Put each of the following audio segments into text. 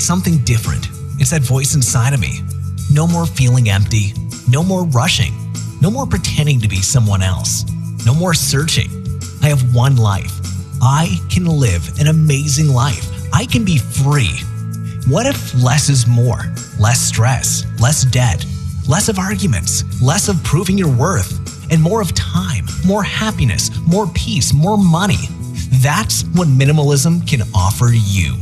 It's something different. It's that voice inside of me. No more feeling empty. No more rushing. No more pretending to be someone else. No more searching. I have one life. I can live an amazing life. I can be free. What if less is more? Less stress, less debt, less of arguments, less of proving your worth, and more of time, more happiness, more peace, more money. That's what minimalism can offer you.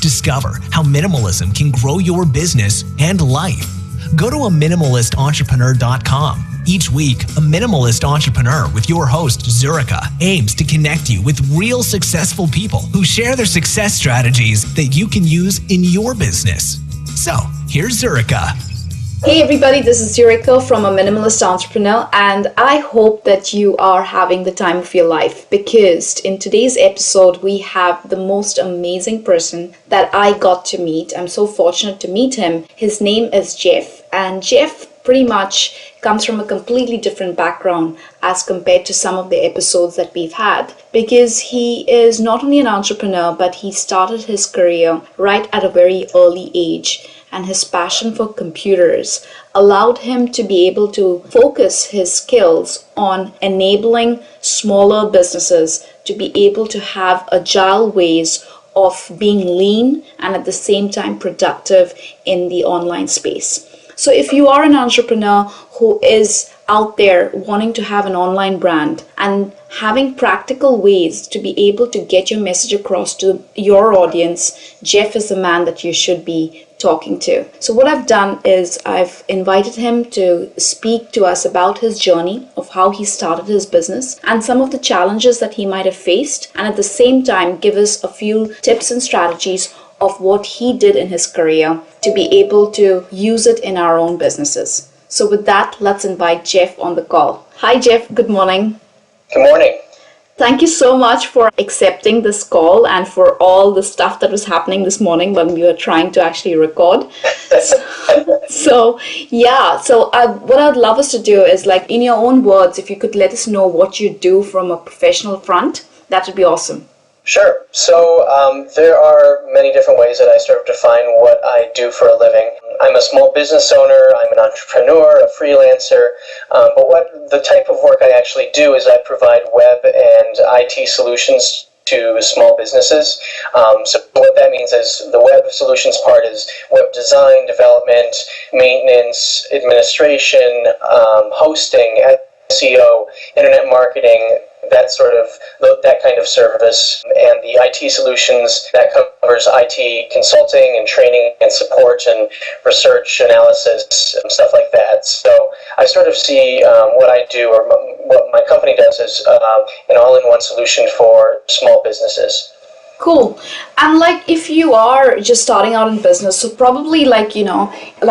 Discover how minimalism can grow your business and life. Go to minimalistentrepreneur.com. Each week, a minimalist entrepreneur with your host, Zurika, aims to connect you with real successful people who share their success strategies that you can use in your business. So, here's Zurika. Hey everybody, this is Zurika from A Minimalist Entrepreneur, and I hope that you are having the time of your life, because in today's episode we have the most amazing person that I got to meet. I'm so fortunate to meet him. His name is Geoff, and Geoff pretty much comes from a completely different background as compared to some of the episodes that we've had, because he is not only an entrepreneur, but he started his career right at a very early age, and his passion for computers allowed him to be able to focus his skills on enabling smaller businesses to be able to have agile ways of being lean and at the same time productive in the online space. So if you are an entrepreneur who is out there wanting to have an online brand and having practical ways to be able to get your message across to your audience, Geoff is the man that you should be talking to. So what I've done is I've invited him to speak to us about his journey of how he started his business and some of the challenges that he might have faced, and at the same time give us a few tips and strategies of what he did in his career to be able to use it in our own businesses. So with that, let's invite Geoff on the call. Hi Geoff, good morning. Good morning. Thank you so much for accepting this call and for all the stuff that was happening this morning when we were trying to actually record. So what I'd love us to do is, like, in your own words, if you could let us know what you do from a professional front, that would be awesome. Sure. So there are many different ways that I sort of define what I do for a living. I'm a small business owner, I'm an entrepreneur, a freelancer, but what the type of work I actually do is I provide web and IT solutions to small businesses. So what that means is the web solutions part is web design, development, maintenance, administration, hosting, SEO, internet marketing, that kind of service, and the IT solutions that covers IT consulting and training and support and research analysis and stuff like that. So I sort of see what I do, or what my company does, as an all-in-one solution for small businesses. Cool. And like, if you are just starting out in business, so probably like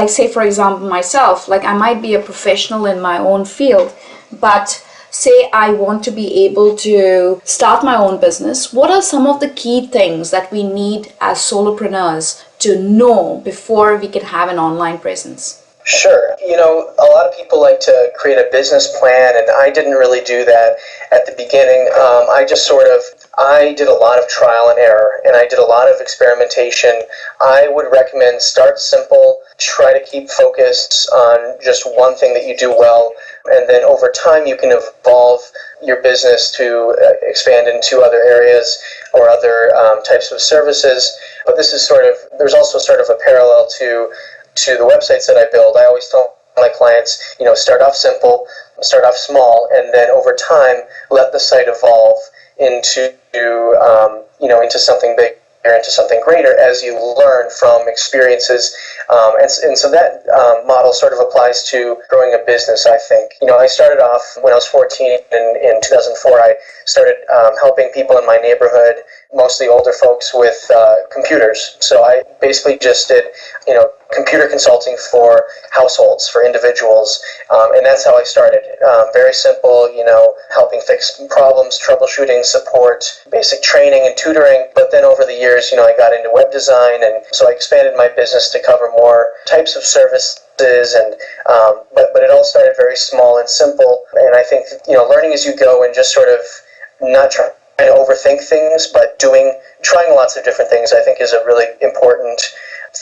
say for example myself, like I might be a professional in my own field, but say I want to be able to start my own business, what are some of the key things that we need as solopreneurs to know before we can have an online presence? Sure. A lot of people like to create a business plan, and I didn't really do that at the beginning. I did a lot of trial and error, and I did a lot of experimentation. I would recommend start simple, try to keep focused on just one thing that you do well, and then over time you can evolve your business to expand into other areas or other types of services. But this is there's also sort of a parallel to the websites that I build. I always tell my clients, start off simple, start off small, and then over time let the site evolve into something bigger, into something greater as you learn from experiences. And so that model sort of applies to growing a business, I think. I started off when I was 14, and in 2004 I started helping people in my neighborhood, mostly older folks, with computers. So I basically just did computer consulting for households, for individuals, and that's how I started. Very simple, helping fix problems, troubleshooting, support, basic training and tutoring. But then over the years, I got into web design, and so I expanded my business to cover more types of services. But it all started very small and simple. And I think learning as you go, and just sort of not trying to overthink things, but trying lots of different things, I think is a really important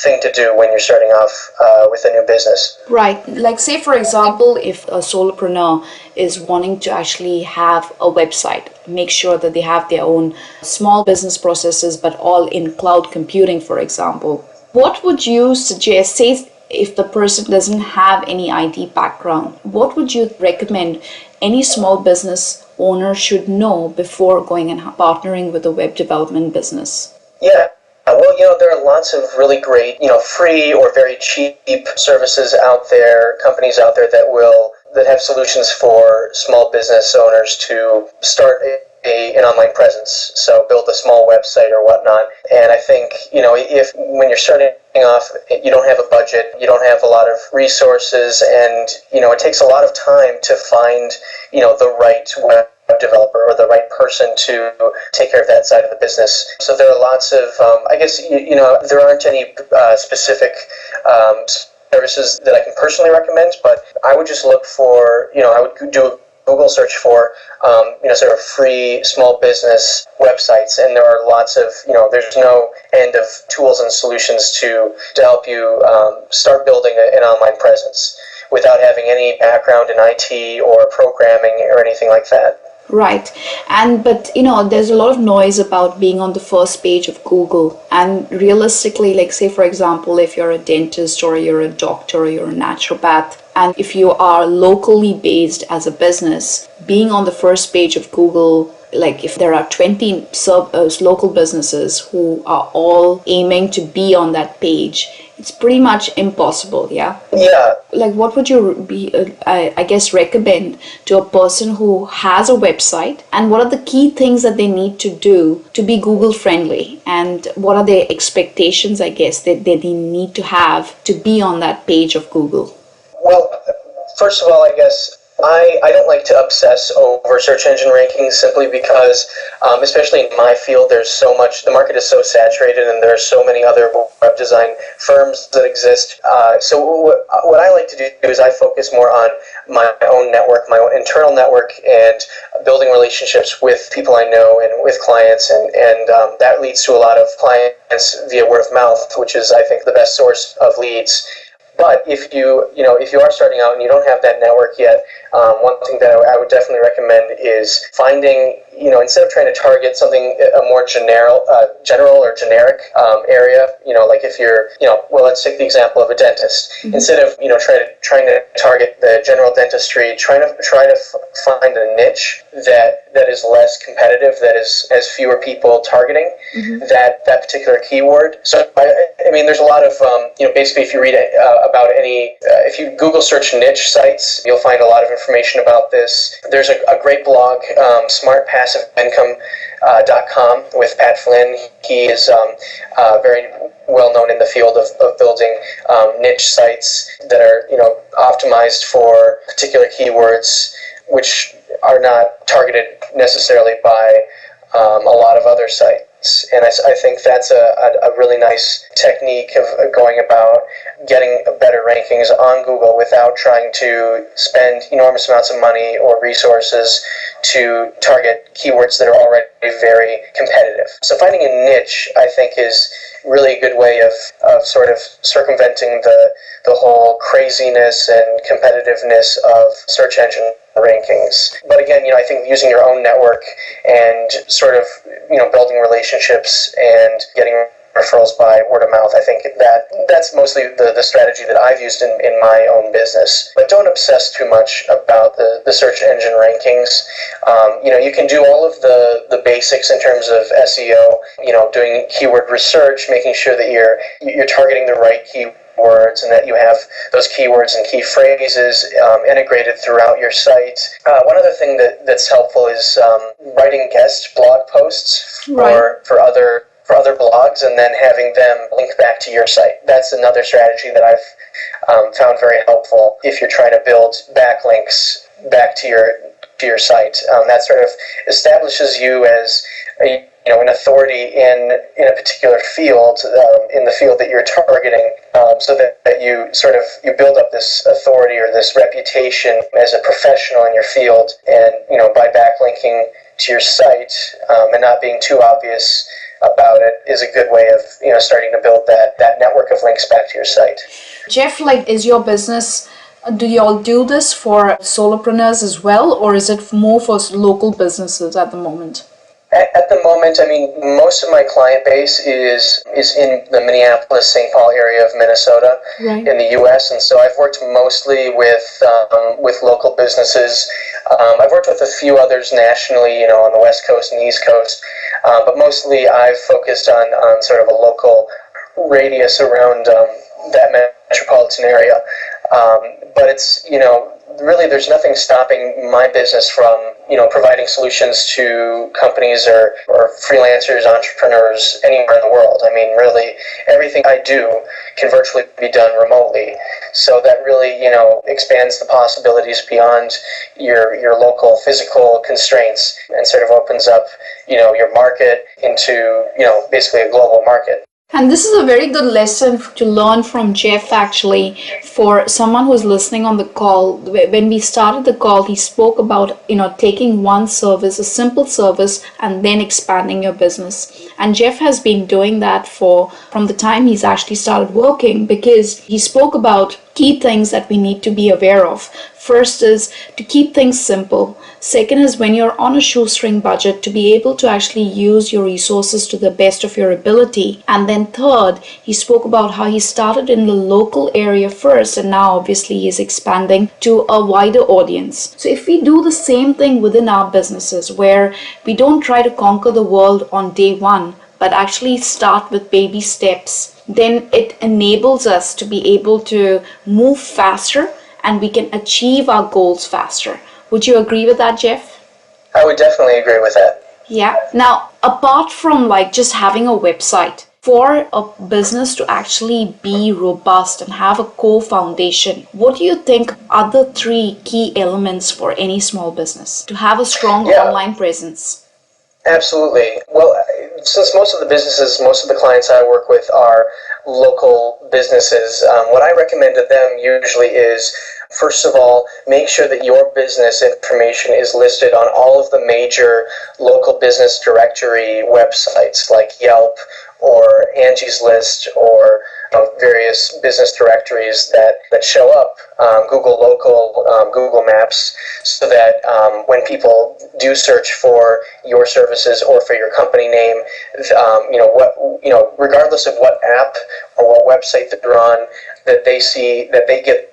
thing to do when you're starting off with a new business. Right. Like, say, for example, if a solopreneur is wanting to actually have a website, make sure that they have their own small business processes, but all in cloud computing, for example. What would you suggest, say, if the person doesn't have any IT background, what would you recommend any small business owner should know before going and partnering with a web development business? Yeah. Well, there are lots of really great, free or very cheap services out there, companies out there that have solutions for small business owners to start an online presence. So build a small website or whatnot. And I think, if when you're starting off, you don't have a budget, you don't have a lot of resources, and, it takes a lot of time to find, the right web developer or the right person to take care of that side of the business. So there are lots of, I guess, there aren't any specific services that I can personally recommend, but I would just look for, I would do a Google search for, sort of free small business websites, and there are lots of, there's no end of tools and solutions to help you start building an online presence without having any background in IT or programming or anything like that. Right. But there's a lot of noise about being on the first page of Google. And realistically, like, say, for example, if you're a dentist or you're a doctor or you're a naturopath, and if you are locally based as a business, being on the first page of Google, like if there are 20 local businesses who are all aiming to be on that page, it's pretty much impossible, yeah? Yeah. Like, what would you I guess, recommend to a person who has a website, and what are the key things that they need to do to be Google friendly, and what are their expectations, I guess, that they need to have to be on that page of Google? Well, first of all, I guess I don't like to obsess over search engine rankings simply because, especially in my field, there's so much, the market is so saturated and there are so many other web design firms that exist. So what I like to do is I focus more on my own network, my own internal network, and building relationships with people I know and with clients, and that leads to a lot of clients via word of mouth, which is, I think, the best source of leads. But if you are starting out and you don't have that network yet, one thing that I would definitely recommend is finding, instead of trying to target something, a more general or generic area, like if you're, well, let's take the example of a dentist. Mm-hmm. Instead of, trying to target the general dentistry, try to find a niche that is less competitive, that has fewer people targeting that particular keyword. So, I mean, there's a lot of, basically if you read about if you Google search niche sites, you'll find a lot of information about this. There's a great blog, smartpassiveincome.com, with Pat Flynn. He is very well known in the field of building niche sites that are optimized for particular keywords, which are not targeted necessarily by a lot of other sites. And I think that's a really nice technique of going about getting better rankings on Google without trying to spend enormous amounts of money or resources to target keywords that are already very competitive. So finding a niche, I think, is really a good way of sort of circumventing the whole craziness and competitiveness of search engine rankings. But again, I think using your own network and sort of, building relationships and getting referrals by word of mouth, I think that's mostly the strategy that I've used in my own business. But don't obsess too much about the search engine rankings. You can do all of the basics in terms of SEO, doing keyword research, making sure that you're targeting the right keywords and that you have those keywords and key phrases integrated throughout your site. One other thing that's helpful is writing guest blog posts for other blogs and then having them link back to your site. That's another strategy that I've found very helpful if you're trying to build backlinks back to your site. That sort of establishes you as an authority in a particular field, in the field that you're targeting, so that you build up this authority or this reputation as a professional in your field. And by backlinking to your site and not being too obvious, about it is a good way of, starting to build that network of links back to your site. Jeff, is your business, do you all do this for solopreneurs as well, or is it more for local businesses at the moment? At the moment, most of my client base is in the Minneapolis-St. Paul area of Minnesota, right, in the U.S., and so I've worked mostly with local businesses. I've worked with a few others nationally, on the West Coast and East Coast, but mostly I've focused on sort of a local radius around that metropolitan area. But it's, really there's nothing stopping my business from, providing solutions to companies or freelancers, entrepreneurs anywhere in the world. Really, everything I do can virtually be done remotely. So that really, expands the possibilities beyond your local physical constraints and sort of opens up, your market into, basically a global market. And this is a very good lesson to learn from Jeff, actually, for someone who's listening on the call. When we started the call, he spoke about, taking one service, a simple service, and then expanding your business. And Jeff has been doing that from the time he's actually started working, because he spoke about key things that we need to be aware of. First is to keep things simple. Second is, when you're on a shoestring budget, to be able to actually use your resources to the best of your ability. And then third, he spoke about how he started in the local area first, and now obviously he's expanding to a wider audience. So if we do the same thing within our businesses, where we don't try to conquer the world on day one, but actually start with baby steps, then it enables us to be able to move faster and we can achieve our goals faster. Would you agree with that, Jeff? I would definitely agree with that. Yeah. Now, apart from just having a website, for a business to actually be robust and have a core foundation, what do you think are the 3 key elements for any small business to have a strong online presence? Absolutely. Well, since most of the clients I work with are local businesses, what I recommend to them usually is, first of all, make sure that your business information is listed on all of the major local business directory websites like Yelp or Angie's List, or various business directories that show up, Google Local, Google Maps, so that when people do search for your services or for your company name, regardless of what app or what website that they're on, that they get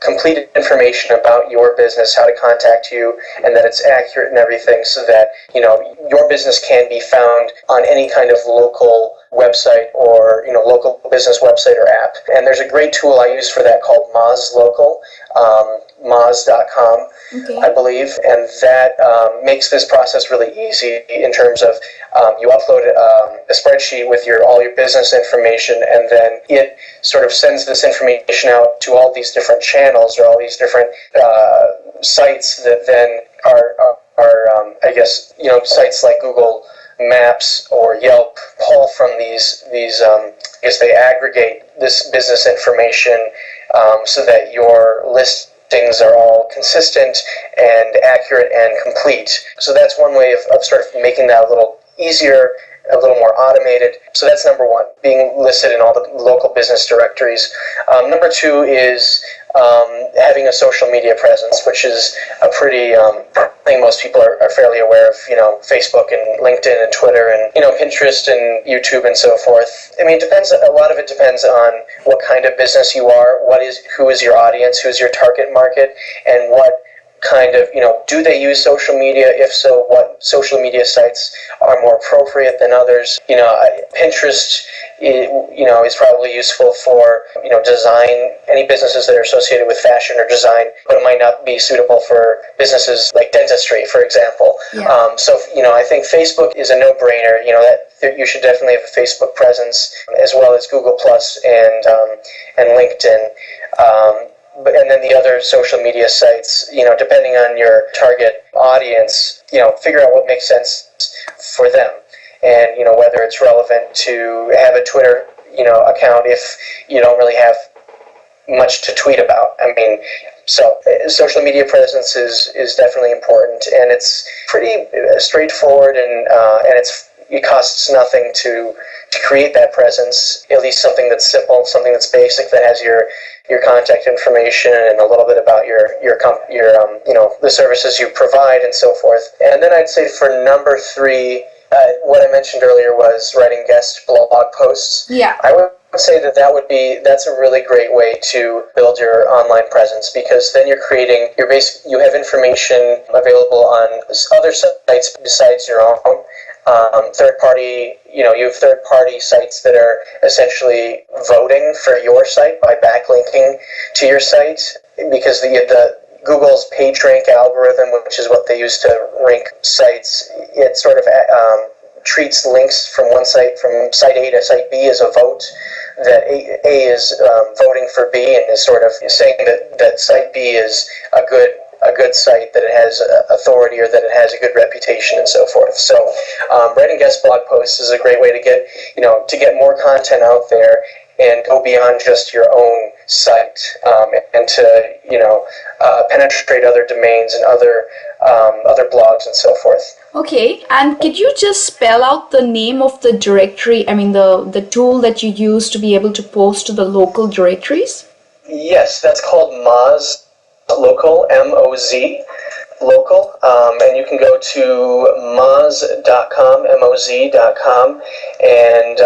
complete information about your business, how to contact you, and that it's accurate and everything, so that your business can be found on any kind of local website or local business website or app. And there's a great tool I use for that called Moz Local, Moz.com, okay, I believe, and that makes this process really easy in terms of you upload a spreadsheet with all your business information, and then it sort of sends this information out to all these different channels or all these different sites that then are sites like Google Maps or Yelp pull from these they aggregate this business information so that your listings are all consistent and accurate and complete. So that's one way of sort of making that a little easier, a little more automated. So that's number one, being listed in all the local business directories. Number 2 is having a social media presence, which is a pretty thing most people are fairly aware of. Facebook and LinkedIn and Twitter and Pinterest and YouTube and so forth. It depends. A lot of it depends on what kind of business you are, who is your audience, who is your target market, and what kind of, do they use social media? If so, what social media sites are more appropriate than others? Pinterest, is probably useful for, design, any businesses that are associated with fashion or design, but it might not be suitable for businesses like dentistry, for example. Yeah. So, I think Facebook is a no-brainer, that you should definitely have a Facebook presence, as well as Google Plus and LinkedIn. And then the other social media sites, depending on your target audience, figure out what makes sense for them, and whether it's relevant to have a Twitter account if you don't really have much to tweet about. So social media presence is definitely important, and it's pretty straightforward, and it's it costs nothing to create that presence, at least something that's simple, something that's basic, that has your contact information and a little bit about your the services you provide and so forth. And then I'd say for number 3, what I mentioned earlier was writing guest blog posts. Yeah. I would say that's a really great way to build your online presence, because then you have information available on other sites besides your own. You have third-party sites that are essentially voting for your site by backlinking to your site, because the Google's PageRank algorithm, which is what they use to rank sites, it sort of treats links from site A to site B as a vote. That A is voting for B and is sort of saying that site B is a good site, that it has authority, or that it has a good reputation and so forth. So writing guest blog posts is a great way to get more content out there and go beyond just your own site, and to penetrate other domains and other blogs and so forth. Okay, and could you just spell out the name of the directory, the tool that you use to be able to post to the local directories? Yes, that's called Moz Local, M-O-Z, Local, and you can go to moz.com, M-O-Z.com, and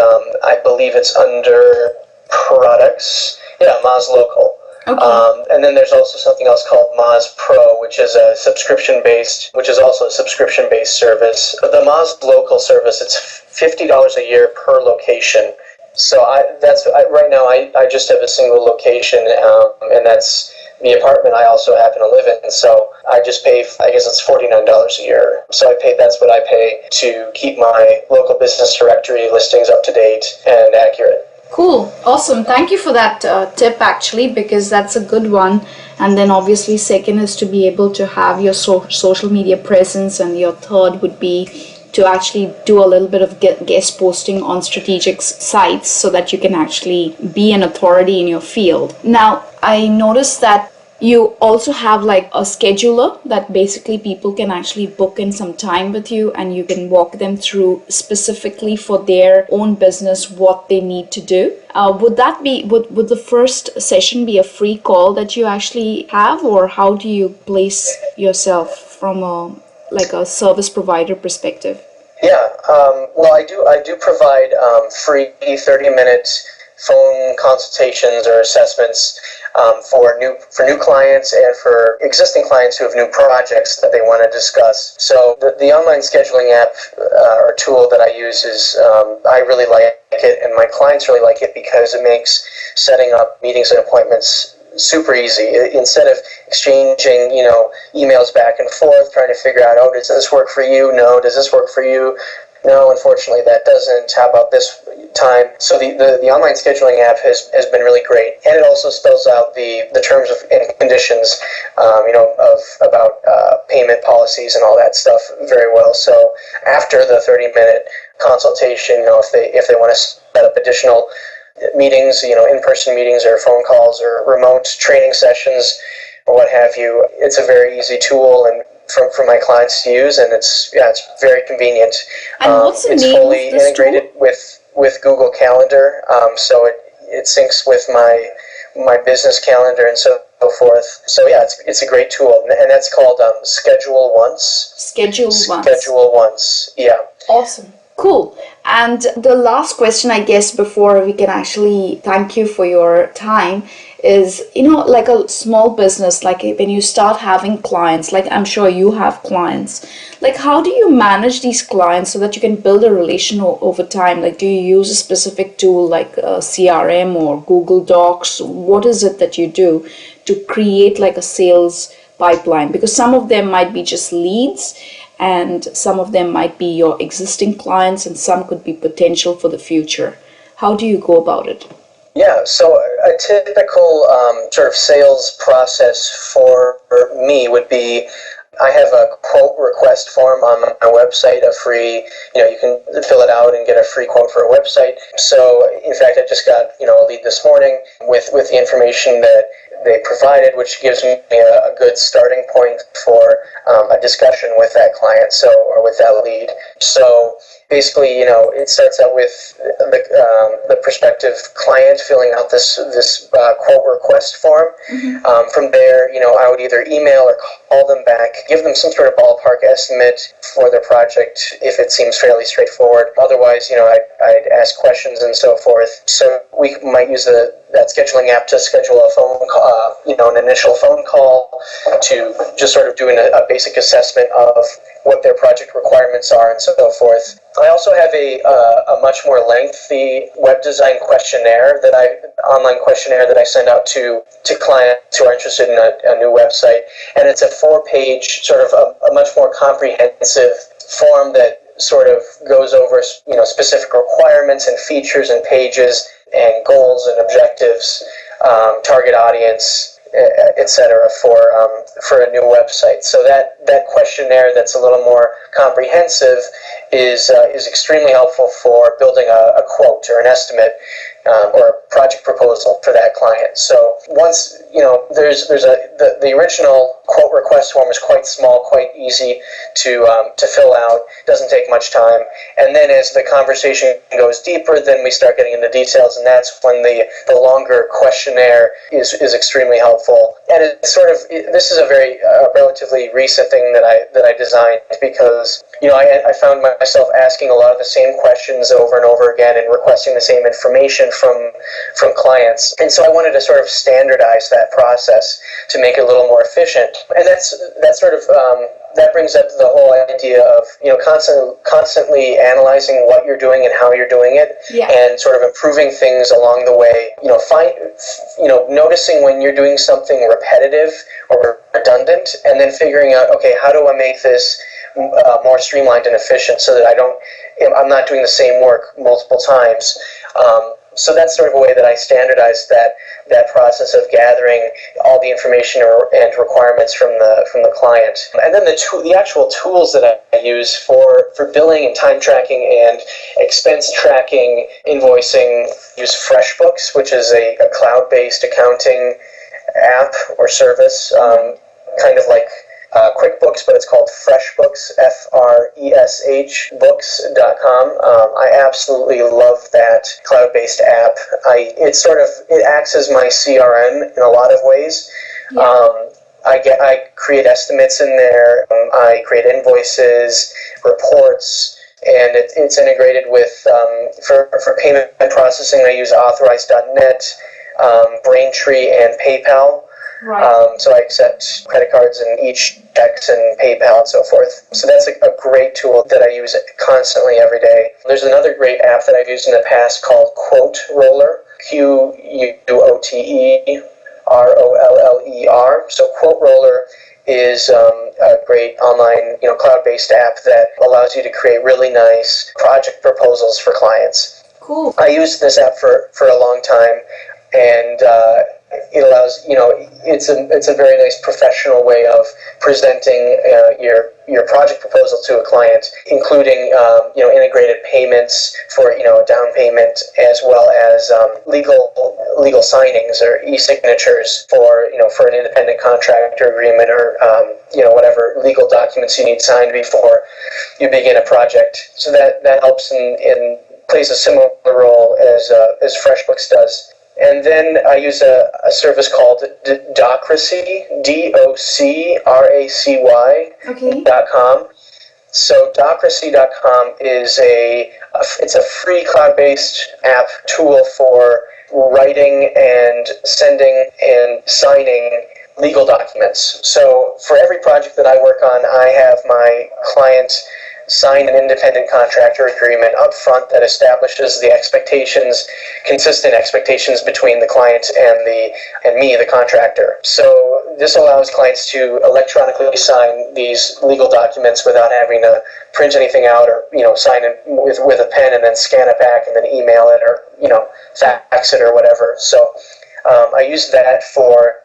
I believe it's under products. Yeah, Moz Local. Okay. And then there's also something else called Moz Pro, which is also a subscription-based service. The Moz Local service, it's $50 a year per location. So right now I just have a single location, and that's the apartment I also happen to live in. So I just pay, I guess it's $49 a year. So that's what I pay to keep my local business directory listings up to date and accurate. Cool. Awesome. Thank you for that tip, actually, because that's a good one. And then obviously second is to be able to have your social media presence, and your third would be to actually do a little bit of guest posting on strategic sites so that you can actually be an authority in your field. Now, I noticed that you also have like a scheduler that basically people can actually book in some time with you, and you can walk them through specifically for their own business what they need to do. Would the first session be a free call that you actually have, or how do you place yourself from a service provider perspective? Yeah, well, I do provide free 30-minute phone consultations or assessments for new clients and for existing clients who have new projects that they want to discuss. So the online scheduling app or tool that I use is I really like it, and my clients really like it, because it makes setting up meetings and appointments super easy. Instead of exchanging, emails back and forth, trying to figure out, does this work for you? No. Does this work for you? No, unfortunately that doesn't. How about this time? So the online scheduling app has been really great, and it also spells out the terms and conditions, about payment policies and all that stuff very well. So after the 30-minute consultation, if they want to set up additional meetings, in-person meetings or phone calls or remote training sessions or what have you, it's a very easy tool and for my clients to use, and it's very convenient. And what's the it's name fully of this integrated tool? with Google Calendar, so it syncs with my business calendar and so forth. So yeah, it's a great tool, and that's called Schedule Once. Schedule Once. Yeah. Awesome. Cool. And the last question, I guess, before we can actually thank you for your time is, like a small business, like when you start having clients, like I'm sure you have clients, like how do you manage these clients so that you can build a relation over time? Like, do you use a specific tool like CRM or Google Docs? What is it that you do to create like a sales pipeline? Because some of them might be just leads, and some of them might be your existing clients, and some could be potential for the future. How do you go about it? Yeah, so a typical sort of sales process for me would be, I have a quote request form on my website, a free, you can fill it out and get a free quote for a website. So, in fact, I just got, a lead this morning with the information that they provided, which gives me a good starting point for a discussion with that client, or with that lead. So basically, it starts out with the prospective client filling out this quote request form. From there, I would either email or call them back, give them some sort of ballpark estimate for their project if it seems fairly straightforward. Otherwise, I'd ask questions and so forth. So we might use that scheduling app to schedule a phone call, an initial phone call to just sort of doing a basic assessment of what their project requirements are and so forth. I also have a much more lengthy web design questionnaire online questionnaire that I send out to clients who are interested in a new website, and it's a 4-page sort of a much more comprehensive form that sort of goes over specific requirements and features and pages and goals and objectives, target audience, etc. for a new website. So that questionnaire that's a little more comprehensive is extremely helpful for building a quote or an estimate or a project proposal for that client. So once the original quote request form is quite small, quite easy to fill out, doesn't take much time, and then as the conversation goes deeper, then we start getting into details, and that's when the longer questionnaire is extremely helpful. And it's this is a very relatively recent thing that I designed, because I found myself asking a lot of the same questions over and over again and requesting the same information from clients, and so I wanted to sort of standardize that process to make it a little more efficient. And that brings up the whole idea of constantly analyzing what you're doing and how you're doing it, and sort of improving things along the way. Noticing when you're doing something repetitive or redundant, and then figuring out, okay, how do I make this more streamlined and efficient so that I'm not doing the same work multiple times. So that's sort of a way that I standardized that process of gathering all the information and requirements from the client. And then the actual tools that I use for billing and time tracking and expense tracking, invoicing, use FreshBooks, which is a cloud-based accounting app or service, kind of like QuickBooks, but it's called FreshBooks, FRESH books.com. I absolutely love that cloud-based app. It acts as my CRM in a lot of ways. I create estimates in there. I create invoices, reports, and it's integrated with for payment processing. I use Authorize.net, Braintree, and PayPal. Right. So I accept credit cards and checks and PayPal and so forth. So that's a great tool that I use constantly every day. There's another great app that I've used in the past called Quote Roller, QUOTEROLLER. So Quote Roller is a great online, cloud-based app that allows you to create really nice project proposals for clients. Cool. I used this app for a long time, and it allows, it's a very nice professional way of presenting your project proposal to a client, including integrated payments for a down payment, as well as legal signings or e-signatures for an independent contractor agreement or whatever legal documents you need signed before you begin a project. So that helps and plays a similar role as FreshBooks does. And then I use a service called Docracy, DOCRACY.com. So Docracy.com is it's a free cloud-based app tool for writing and sending and signing legal documents. So for every project that I work on, I have my client sign an independent contractor agreement up front that establishes the consistent expectations between the client and me, the contractor. So this allows clients to electronically sign these legal documents without having to print anything out or sign it with a pen and then scan it back and then email it or fax it or whatever. So I use that for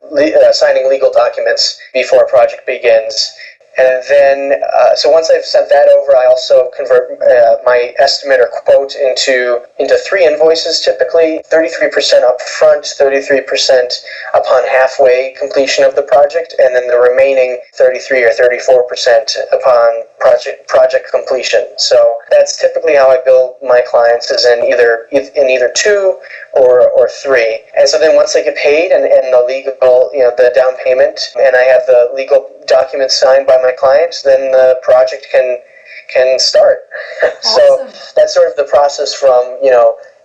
signing legal documents before a project begins. And then, so once I've sent that over, I also convert my estimate or quote into 3 invoices, typically 33% up front, 33% upon halfway completion of the project, and then the remaining 33 or 34% upon project completion. So that's typically how I bill my clients, is in either 2 or 3. And so then once they get paid and the legal, the down payment, and I have the legal documents signed by my clients, then the project can start. Awesome. So that's sort of the process from,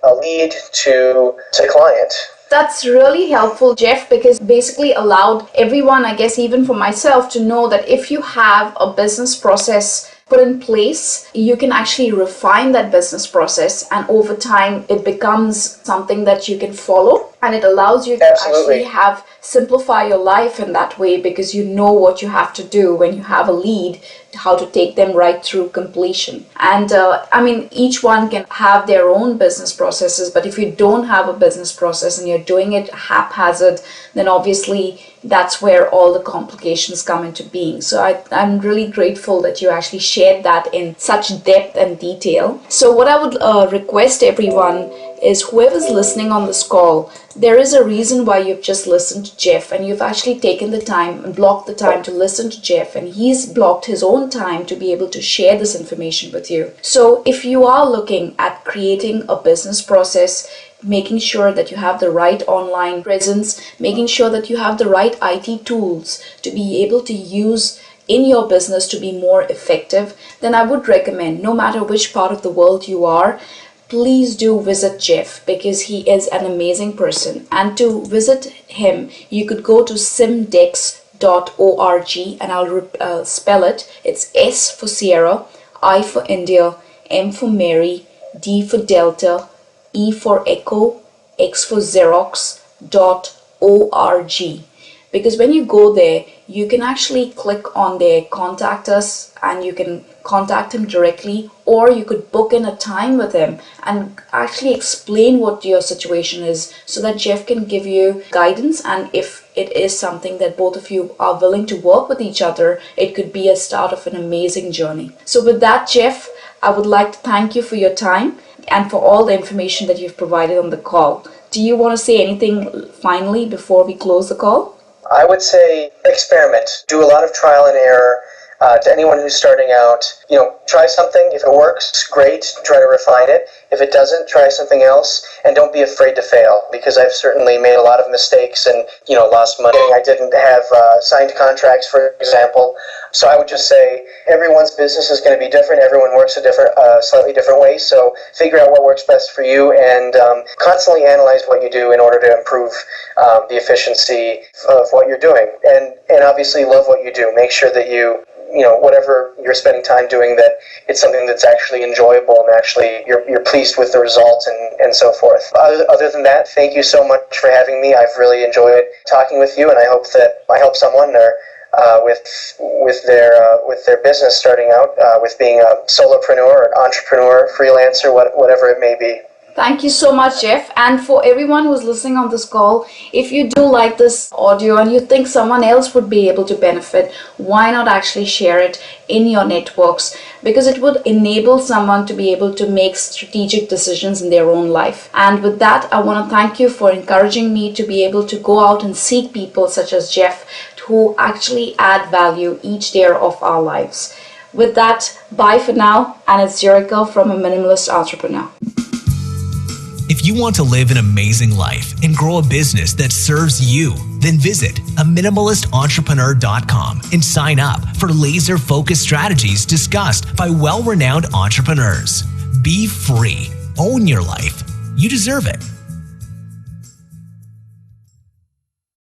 a lead to client. That's really helpful, Geoff, because basically allowed everyone, I guess even for myself, to know that if you have a business process put in place, you can actually refine that business process, and over time it becomes something that you can follow, and it allows you to Absolutely. actually simplify your life in that way, because you know what you have to do when you have a lead, how to take them right through completion. And each one can have their own business processes, but if you don't have a business process and you're doing it haphazard, then obviously that's where all the complications come into being. So I'm really grateful that you actually shared that in such depth and detail. So what I would request everyone is, whoever's listening on this call, there is a reason why you've just listened to Geoff, and you've actually taken the time and blocked the time to listen to Geoff, and he's blocked his own time to be able to share this information with you. So if you are looking at creating a business process, making sure that you have the right online presence, making sure that you have the right IT tools to be able to use in your business to be more effective, then I would recommend, no matter which part of the world you are, please do visit Geoff, because he is an amazing person. And to visit him, you could go to simdex.org, and I'll spell it. It's S for Sierra, I for India, M for Mary, D for Delta, E for Echo, X for Xerox.org. Because when you go there, you can actually click on their contact us, and you can contact him directly, or you could book in a time with him and actually explain what your situation is, so that Geoff can give you guidance. And if it is something that both of you are willing to work with each other, it could be a start of an amazing journey. So with that, Geoff, I would like to thank you for your time and for all the information that you've provided on the call. Do you want to say anything finally before we close the call? I would say experiment. Do a lot of trial and error. To anyone who's starting out, try something. If it works, great. Try to refine it. If it doesn't, try something else, and don't be afraid to fail, because I've certainly made a lot of mistakes and, lost money. I didn't have signed contracts, for example. So I would just say everyone's business is going to be different. Everyone works a slightly different way. So figure out what works best for you, and constantly analyze what you do in order to improve the efficiency of what you're doing. And obviously love what you do. Make sure that whatever you're spending time doing, that it's something that's actually enjoyable and actually you're pleased with the results and so forth. Other than that, thank you so much for having me. I've really enjoyed talking with you, and I hope that I help someone with their business starting out, with being a solopreneur or entrepreneur, freelancer, whatever it may be. Thank you so much, Geoff. And for everyone who's listening on this call, if you do like this audio and you think someone else would be able to benefit, why not actually share it in your networks? Because it would enable someone to be able to make strategic decisions in their own life. And with that, I want to thank you for encouraging me to be able to go out and seek people such as Geoff, who actually add value each day of our lives. With that, bye for now. And it's Jericho from A Minimalist Entrepreneur. If you want to live an amazing life and grow a business that serves you, then visit aminimalistentrepreneur.com and sign up for laser-focused strategies discussed by well-renowned entrepreneurs. Be free. Own your life. You deserve it.